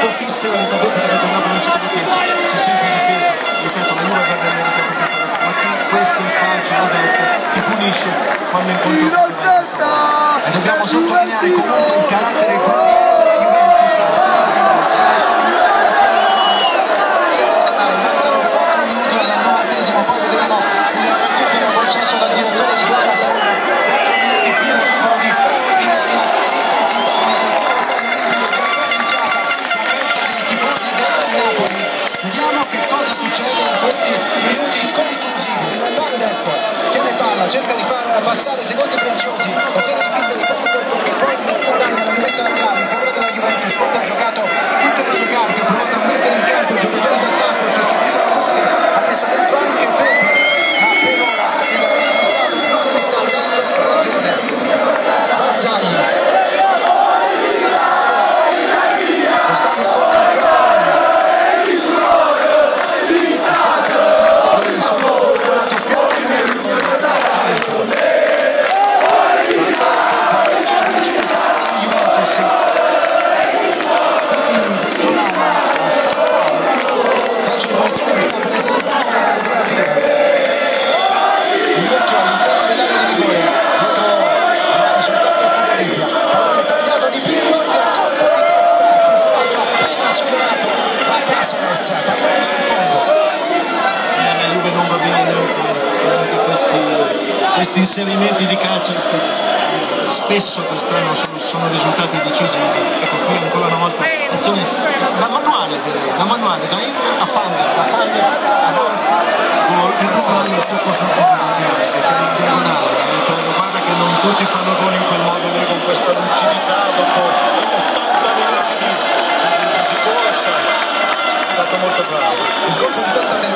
pochissime le potenze che avete dato non si perché si sempre difeso, ripeto, la Juve avrebbe meritato ma questo è il calcio modesto che punisce quando incontra e dobbiamo sottolineare comunque il carattere poi vedremo un concesso dal direttore di gara e più di straordinaria vediamo che cosa succede in questi minuti conclusivi. Pandek tiene palla, cerca di far passare secondi preziosi, la serie di finta di Pandek che poi non può dare la rimessa alla chiave, il favore della Juventus, Conte ha giocato tutte le sue carte, ha provato a mettere in campo i giocatori d'attacco, ha sostituito la Conte, ha messo dentro anche Pepe, ma per ora il risultato non sta dando ragione. Barzagli quest'anno questi inserimenti di calcio spesso quest'anno sono risultati decisivi. Ecco qui ancora una volta azione da manuale da Inter a Pandek avanza gol e poi poco sul diagonale. Guarda che non tutti fanno gol in quel modo, lui con questa lucidità dopo 80 minuti di corsa è stato molto bravo. Il colpo di testa